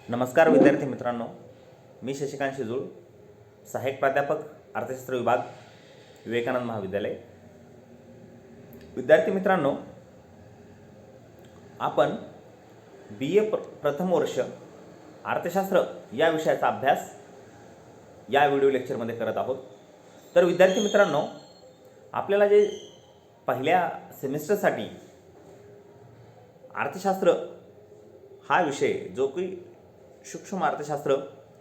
नमस्कार विद्यार्थी मित्रांनो, मी शशिकांत शिजूळ, सहाय्यक प्राध्यापक अर्थशास्त्र विभाग, विवेकानंद महाविद्यालय. विद्यार्थी मित्रांनो, आपण BA प्रथम वर्ष अर्थशास्त्र या विषयाचा अभ्यास या व्हिडिओ लेक्चरमध्ये करत आहोत. तर विद्यार्थी मित्रांनो, आपल्याला जे पहिल्या सेमिस्टरसाठी अर्थशास्त्र हा विषय जो की सूक्ष्म अर्थशास्त्र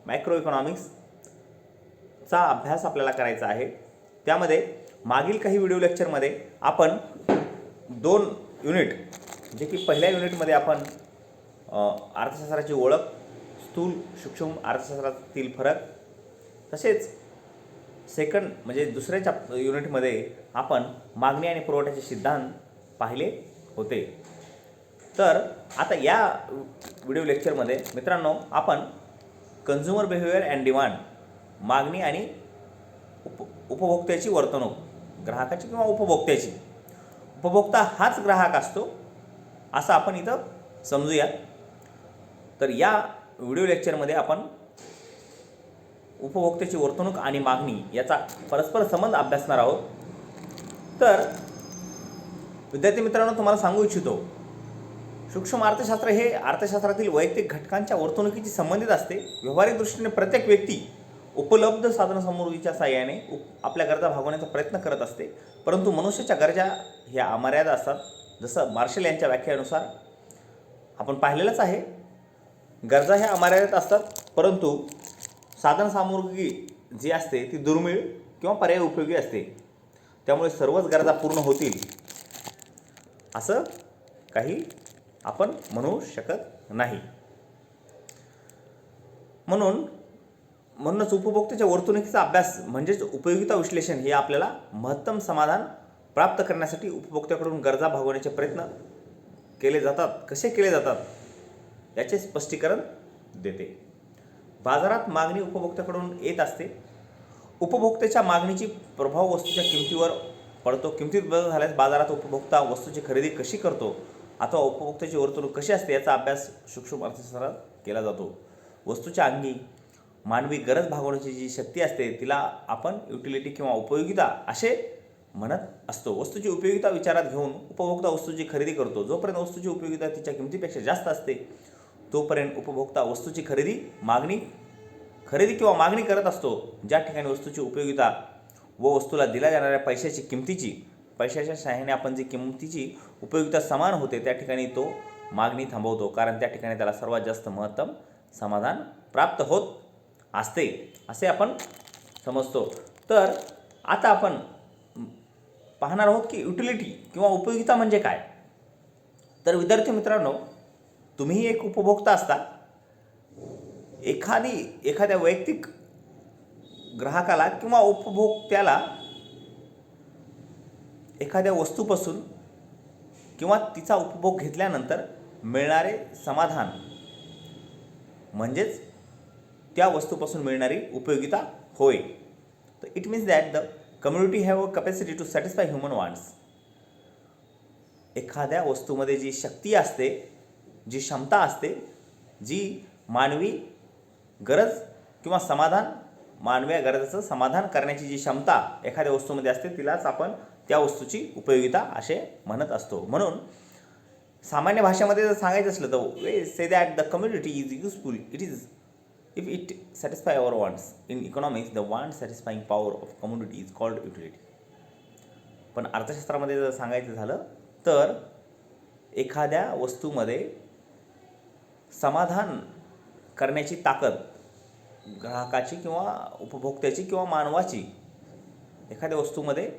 मॅक्रो इकॉनॉमिक्सचा अभ्यास आपल्याला करायचा आहे, त्यामध्ये मागील काही व्हिडिओ लेक्चरमध्ये आपण 2 युनिट जे की पहिल्या युनिटमध्ये आपण अर्थशास्त्राची ओळख, स्थूल सूक्ष्म अर्थशास्त्रातील फरक, तसेच सेकंड म्हणजे दुसऱ्या युनिटमध्ये आपण मागणी आणि पुरवठ्याचे सिद्धांत पाहिले होते. तर आता या व्हिडिओ लेक्चरमध्ये मित्रांनो आपण कन्झ्युमर बिहेवियर अँड डिमांड, मागणी आणि उपभोक्त्याची वर्तणूक, ग्राहकाची किंवा उपभोक्त्याची, उपभोक्ता हाच ग्राहक असतो असं आपण इथं समजूया. तर या व्हिडिओ लेक्चरमध्ये आपण उपभोक्त्याची वर्तणूक आणि मागणी याचा परस्पर संबंध अभ्यासणार आहोत. तर विद्यार्थी मित्रांनो, तुम्हाला सांगू इच्छितो, सूक्ष्म अर्थशास्त्र हे अर्थशास्त्रातील वैयक्तिक घटकांच्या वर्तणुकीशी संबंधित असते. व्यावहारिक दृष्टीने प्रत्येक व्यक्ती उपलब्ध साधनसामुग्रीच्या साहाय्याने आपल्या गरजा भागवण्याचा प्रयत्न करत असते, परंतु मनुष्याच्या गरजा ह्या अमर्याद असतात. जसं मार्शल यांच्या व्याख्येनुसार आपण पाहिलेलंच आहे, गरजा ह्या अमर्यादित असतात, परंतु साधनसामुग्री जी असते ती दुर्मिळ किंवा पर्याय उपयोगी असते. त्यामुळे सर्वच गरजा पूर्ण होतील असं काही आपण म्हणू शकत नाही. म्हणूनच उपभोक्त्याच्या वर्तणुकीचा अभ्यास म्हणजेच उपयोगिता विश्लेषण हे आपल्याला महत्तम समाधान प्राप्त करण्यासाठी उपभोक्त्याकडून गरजा भागवण्याचे प्रयत्न केले जातात, कसे केले जातात याचे स्पष्टीकरण देते. बाजारात मागणी उपभोक्त्याकडून येत असते. उपभोक्त्याच्या मागणीची प्रभाव वस्तूच्या किमतीवर पडतो. किमतीत बदल झाल्यास बाजारात उपभोक्ता वस्तूची खरेदी कशी करतो अथवा उपभोक्त्याची वर्तणूक कशी असते याचा अभ्यास सूक्ष्म अर्थशास्त्रात केला जातो. वस्तूच्या अंगी मानवी गरज भागवण्याची जी शक्ती असते तिला आपण युटिलिटी किंवा उपयोगिता असे म्हणत असतो. वस्तूची उपयोगिता विचारात घेऊन उपभोक्ता वस्तूची खरेदी करतो. जोपर्यंत वस्तूची उपयोगिता तिच्या किमतीपेक्षा जास्त असते तोपर्यंत उपभोक्ता वस्तूची खरेदी किंवा मागणी करत असतो. ज्या ठिकाणी वस्तूची उपयोगिता व वस्तूला दिल्या जाणाऱ्या पैशाच्या सहाय्याने आपण जी किमतीची उपयोगिता समान होते त्या ठिकाणी तो मागणी थांबवतो, कारण त्या ठिकाणी त्याला सर्वात जास्त महत्तम समाधान प्राप्त होत असते असे आपण समजतो. तर आता आपण पाहणार आहोत की युटिलिटी किंवा उपयोगिता म्हणजे काय. तर विद्यार्थी मित्रांनो, तुम्ही एक उपभोक्ता असता. एखाद्या वैयक्तिक ग्राहकाला किंवा उपभोक्त्याला एखाद्या वस्तूपासून किंवा तिचा उपभोग घेतल्यानंतर मिळणारे समाधान म्हणजेच त्या वस्तूपासून मिळणारी उपयोगिता होय. तर it means that the community have a capacity to satisfy human wants. एखाद्या वस्तूमध्ये जी शक्ती असते, जी क्षमता असते, जी मानवी गरज किंवा मानवी गरजेचं समाधान करण्याची जी क्षमता एखाद्या वस्तूमध्ये असते तिलाच आपण त्या वस्तूची उपयोगिता असे म्हणत असतो. म्हणून सामान्य भाषेमध्ये जर सांगायचं असलं तर we say that the community is useful if it satisfy our wants. In economics the want satisfying power of community is called utility. पण अर्थशास्त्रामध्ये जर सांगायचं झालं तर एखाद्या वस्तूमध्ये समाधान करण्याची ताकद ग्राहकाची किंवा उपभोक्त्याची किंवा मानवाची, एखाद्या वस्तूमध्ये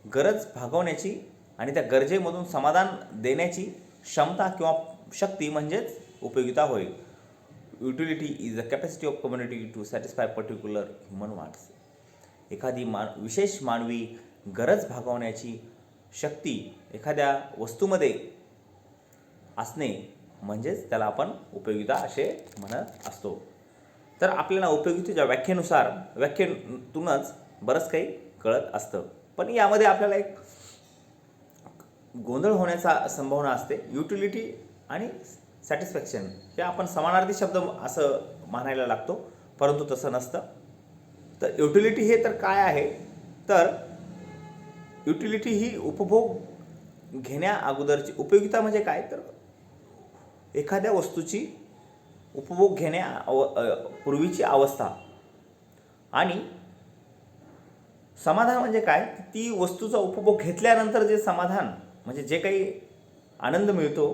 गरज भागवण्याची आणि त्या गरजेमधून समाधान देण्याची क्षमता किंवा शक्ती म्हणजेच उपयोगिता होय. Utility is the capacity of community to satisfy particular human wants. एखादी विशेष मानवी गरज भागवण्याची शक्ती एखाद्या वस्तूमध्ये असणे म्हणजेच त्याला आपण उपयोगिता असे म्हणत असतो. तर आपल्याला उपयोगितेच्या व्याख्येतूनच बरंच काही कळत असतं, पण यामध्ये आपल्याला एक गोंधळ होण्याचा संभावना असते. युटिलिटी आणि सॅटिस्फॅक्शन हे आपण समानार्थी शब्द असं म्हणायला लागतो, परंतु तसं नसतं. तर युटिलिटी हे तर काय आहे, तर युटिलिटी ही उपभोग घेण्या अगोदरची, उपयोगिता म्हणजे काय, तर एखाद्या वस्तूची उपभोग पूर्वीची अवस्था. आणि समाधान म्हणजे काय, ती वस्तूचा उपभोग घेतल्यानंतर जे समाधान म्हणजे जे काही आनंद मिळतो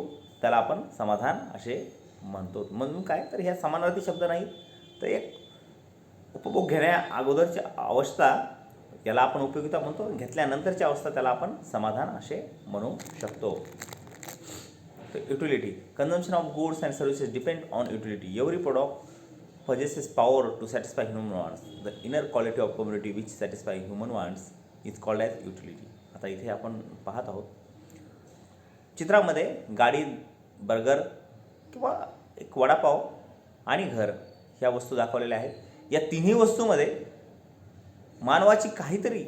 त्याला आपण समाधान असे म्हणतो. म्हणून काय, तर ह्या समानार्थी शब्द नाही, तर एक उपभोग घेण्या अगोदरची अवस्था याला आपण उपयोगिता म्हणतो, घेतल्यानंतरची अवस्था त्याला आपण समाधान असे म्हणू शकतो. तर utility, consumption of goods and services depend on utility. Every product possesses power to satisfy human wants. The inner quality of commodity which satisfy human wants is called as utility. आता इथे आपण पाहत आहोत चित्रामध्ये गाडी, बर्गर किंवा एक वडापाव आणि घर ह्या वस्तू दाखवलेल्या आहेत. या तिन्ही वस्तूमध्ये मानवाची काहीतरी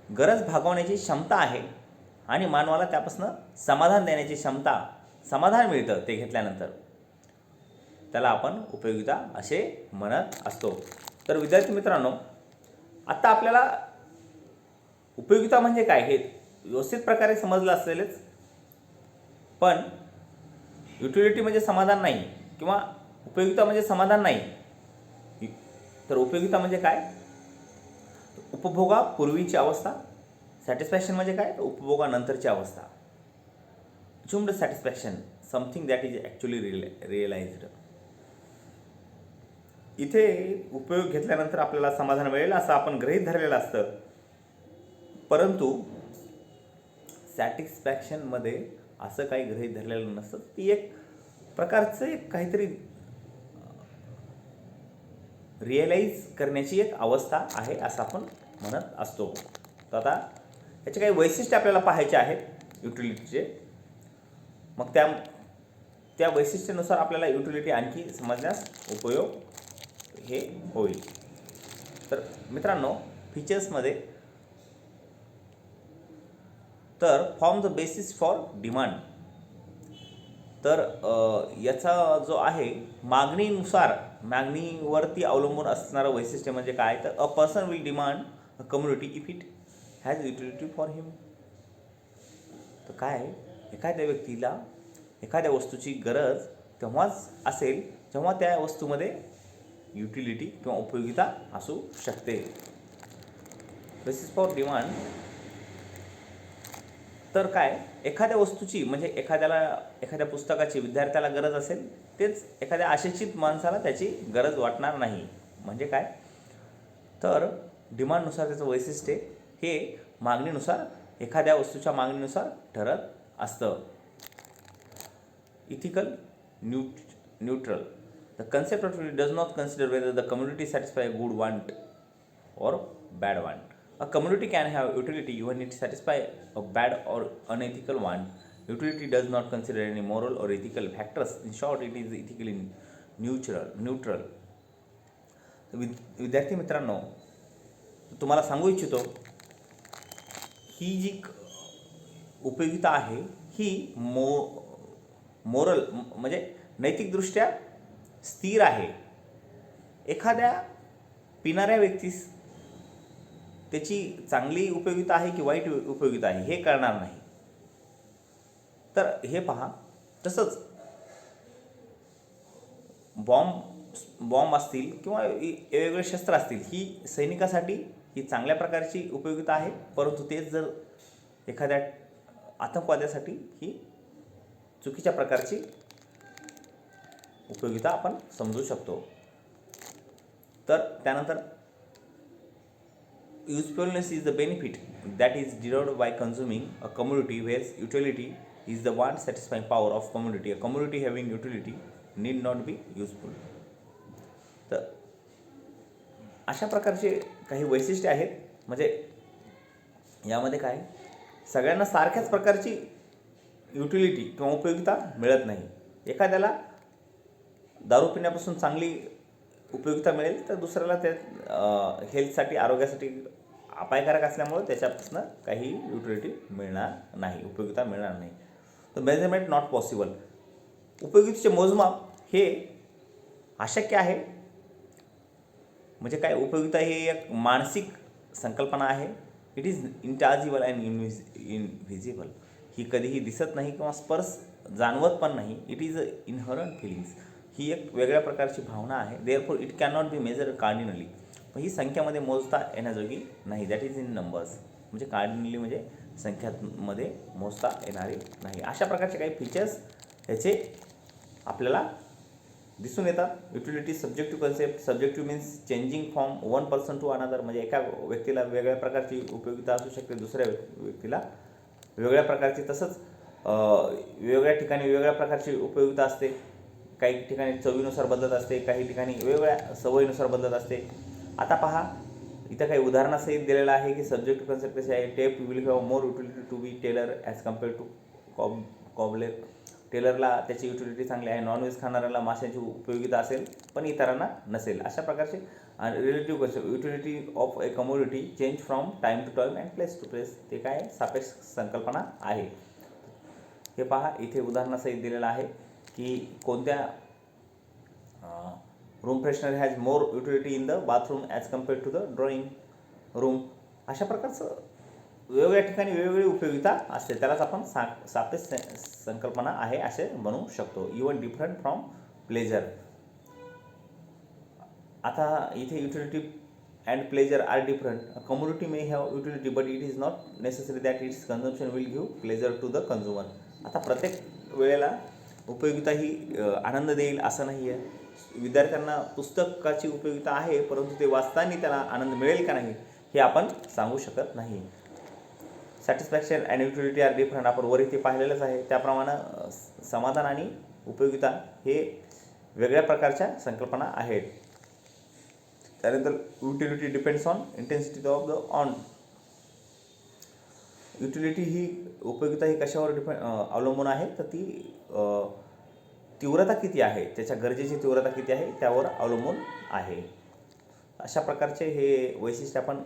गरज भागवण्याची क्षमता आहे आणि मानवाला त्यापासून समाधान देण्याची क्षमता, समाधान मिळतं ते घेतल्यानंतर, त्याला आपण उपयोगिता असे म्हणत असतो. तर विद्यार्थी मित्रांनो, आता आपल्याला उपयोगिता म्हणजे काय हे व्यवस्थित प्रकारे समजलं असेलच, पण युटिलिटी म्हणजे समाधान नाही किंवा उपयोगिता म्हणजे समाधान नाही. तर उपयोगिता म्हणजे काय, उपभोगापूर्वीची अवस्था. सॅटिस्फॅक्शन म्हणजे काय, तर उपभोगानंतरची अवस्था. Achieved satisfaction, something that is actually realized. इथे उपयोग घेतल्यानंतर आपल्याला समाधान मिळेल असं आपण गृहीत धरलेलं असतं, परंतु सॅटिस्फॅक्शनमध्ये असं काही गृहीत धरलेलं नसतं. ती एक प्रकारचं एक काहीतरी रिअलाइज करण्याची एक अवस्था आहे असं आपण म्हणत असतो. तर आता याचे काही वैशिष्ट्य आपल्याला पाहायचे आहेत युटिलिटीचे. मग त्या वैशिष्ट्यानुसार आपल्याला युटिलिटी आणखी समजण्यास उपयोग हे होईल. तर मित्रांनो, फीचर्समध्ये तर form the basis for demand. तर याचा जो आहे मागणीवरती अवलंबून असणारं वैशिष्ट्य म्हणजे काय, तर a person will demand a community if it has utility for him. तर काय, एखाद्या व्यक्तीला एखाद्या वस्तूची गरज तेव्हाच असेल जेव्हा त्या वस्तूमध्ये युटिलिटी किंवा उपयोगिता असू शकते. बेसिस फॉर डिमांड तर काय, एखाद्या वस्तूची म्हणजे एखाद्या पुस्तकाची विद्यार्थ्याला गरज असेल, तेच एखाद्या अशिक्षित माणसाला त्याची गरज वाटणार नाही. म्हणजे काय, तर डिमांडनुसार त्याचं वैशिष्ट्य हे मागणीनुसार, एखाद्या वस्तूच्या मागणीनुसार ठरत असतं. Ethical neutral. The concept of utility does not consider whether the community satisfies a good want or bad want. A community can have utility even it satisfies a bad or unethical want. Utility does not consider any moral or ethical factors. In short, it is ethically neutral. विद्यार्थी मित्रांनो, तुम्हाला सांगू इच्छितो, ही जी उपयोगिता आहे ही moral म्हणजे नैतिकदृष्ट्या स्थिर आहे. एखाद्या पिणाऱ्या व्यक्तीस त्याची चांगली उपयोगिता आहे की वाईट उपयोगिता आहे हे कळणार नाही. तर हे पहा, तसंच बॉम्ब असतील किंवा वेगवेगळे शस्त्र असतील, ही सैनिकासाठी ही चांगल्या प्रकारची उपयोगिता आहे, परंतु तेच जर एखाद्या आतंकवाद्यासाठी ही चुकीच्या प्रकारची उपयोगिता आपण समजू शकतो. तर त्यानंतर usefulness is the benefit that is derived by consuming a community, whereas utility is the want satisfying power of community. A community having utility need not be useful. तर अशा प्रकारचे काही वैशिष्ट्ये आहेत. म्हणजे यामध्ये काय, सगळ्यांना सारख्याच प्रकारची युटिलिटी किंवा उपयोगिता मिळत नाही. एखाद्याला दारू पिण्यापासून चांगली उपयोगिता मिळेल, तर दुसऱ्याला त्या हेल्थसाठी, आरोग्यासाठी अपायकारक असल्यामुळे त्याच्यापासून काही युटिलिटी मिळणार नाही, उपयोगिता मिळणार नाही. तर मेजरमेंट नॉट पॉसिबल. उपयोगितेचे मोजमाप हे अशक्य आहे. म्हणजे काय, उपयोगिता ही एक मानसिक संकल्पना आहे. It is intangible and invisible. ही कधीही दिसत नाही किंवा स्पर्श जाणवत पण नाही. It is a inherent feelings. ही एक वेगळ्या प्रकारची भावना आहे. Therefore it can not be measure cardinally. पण ही संख्यामध्ये मोजता येण्याजोगी नाही. That is in numbers. म्हणजे कार्डिनली म्हणजे संख्यामध्ये मोजता येणारे नाही. अशा प्रकारचे काही फीचर्स याचे आपल्याला दिसून येतात. Utility subjective concept. Subjective means changing from one person to another. म्हणजे एका व्यक्तीला वेगळ्या प्रकारची उपयोगिता असू शकते, दुसऱ्या व्यक्तीला वेगळ्या प्रकारची. तसंच वेगवेगळ्या ठिकाणी वेगवेगळ्या प्रकारची उपयोगिता असते. काही ठिकाणी चवीनुसार बदलत असते, काही ठिकाणी वेगवेगळ्या सवयीनुसार बदलत असते. आता पहा, इथं काही उदाहरणासहित दिलेलं आहे की सब्जेक्टिव्ह कन्सेप्ट कसे आहे. Tape will have more utility to be tailor as compared to cobbler. टेलरला त्याची युटिलिटी चांगली आहे. नॉनव्हेज खाणाऱ्याला माशांची उपयोगिता असेल पण इतरांना नसेल. अशा प्रकारचे relative concept. Utility of a commodity change from time to time and place to place. ते काय सापेक्ष संकल्पना आहे. हे पहा, इथे उदाहरणासहित दिलेलं आहे की कोणत्या room freshener has more utility in the bathroom as compared to the drawing room. अशा प्रकारचं वेगवेगळ्या ठिकाणी वेगवेगळी उपयोगिता असते. त्यालाच आपण सापेक्ष संकल्पना आहे असे म्हणू शकतो. Even different from pleasure. आता इथे utility and pleasure are different. Community may have utility but it is not necessary that its consumption will give pleasure to the consumer. आता प्रत्येक वेळेला उपयोगिता ही आनंद देईल असं नाही आहे. विद्यार्थ्यांना पुस्तकाची उपयोगिता आहे, परंतु ते वाचताना त्याला आनंद मिळेल का नाही हे आपण सांगू शकत नाही. Satisfaction and utility are different. आपण वर इथे पाहिलेलंच आहे. त्याप्रमाणे समाधान आणि उपयोगिता हे वेगळ्या प्रकारच्या संकल्पना आहेत. त्यानंतर utility depends on intensity of the on. Utility ही उपयोगिता ही कशावर अवलंबून आहे, तर ती तीव्रता किती आहे, त्याच्या गरजेची तीव्रता किती आहे त्यावर अवलंबून आहे. अशा प्रकारचे हे वैशिष्ट्य आपण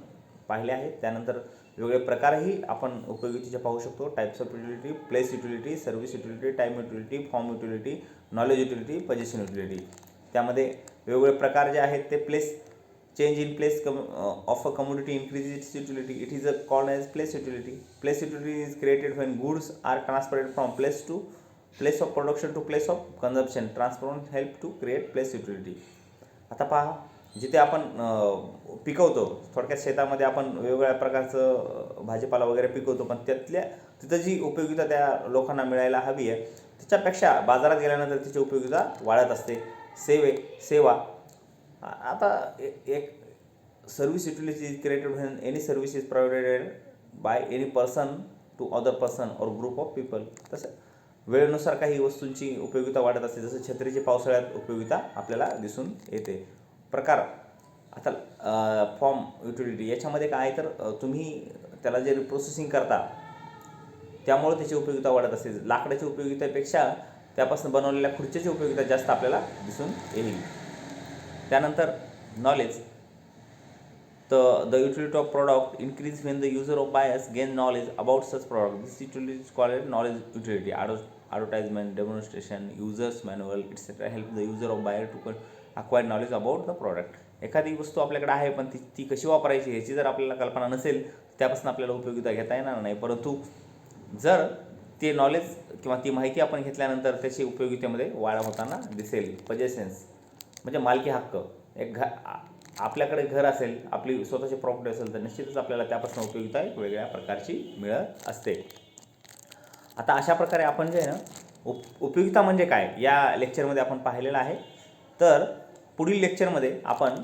पाहिले आहेत. त्यानंतर वेगवेगळे प्रकारही आपण उपयोगितेचे पाहू शकतो. Types of utility. Place utility, service utility, time utility, form utility, knowledge utility, position utility. त्यामध्ये वेगवेगळे प्रकार जे आहेत ते place, change in place of a commodity increases its utility. It is called as place utility. Place utility is created when goods are transferred from place of production to place of consumption. Transference help to create place utility. आता पहा, जिथे आपण पिकवतो, थोडक्यात शेतामध्ये आपण वेगवेगळ्या प्रकारचं भाजीपाला वगैरे पिकवतो, पण तिथं जी उपयोगिता त्या लोकांना मिळायला हवी आहे त्याच्यापेक्षा बाजारात गेल्यानंतर तिची उपयोगिता वाढत असते. सेवा. आता एक service utility is created when any service is provided by any person to other person और ग्रुप ऑफ पीपल. तसं वेळेनुसार काही वस्तूंची उपयोगिता वाढत असते. जसं छत्रीची पावसाळ्यात उपयोगिता आपल्याला दिसून येते. प्रकार. आता फॉर्म युटिलिटी याच्यामध्ये काय, तर तुम्ही त्याला जे प्रोसेसिंग करता त्यामुळे त्याची उपयोगिता वाढत असते. लाकडाची उपयोगितेपेक्षा त्यापासून बनवलेल्या खुर्चीची उपयोगिता जास्त आपल्याला दिसून येईल. त्यानंतर नॉलेज. तर the utility of product increase when the user of buyers gain knowledge about such product. This utility is called knowledge utility. Advertisement, demonstration, users manual etcetera help the user of buyer to acquire knowledge about the product. एखादी वस्तू आपल्याकडे आहे पण ती कशी वापरायची ह्याची जर आपल्याला कल्पना नसेल त्यापासून आपल्याला उपयोगिता घेता येणार नाही. परंतु जर ते नॉलेज किंवा ती माहिती आपण घेतल्यानंतर त्याची उपयोगितेमध्ये वाढ होताना दिसेल. पजेशन्स म्हणजे मालकी हक्क. एक आपल्याकडे घर असेल, आपली स्वतःची प्रॉपर्टी असेल तर निश्चितच आपल्याला त्यापासून उपयोगिता एक वेगळ्या प्रकारची मिळत असते. आता अशा प्रकारे आपण जे आहे ना उपयोगिता म्हणजे काय या लेक्चरमध्ये आपण पाहिलेलं आहे. तर पुढील लेक्चरमध्ये आपण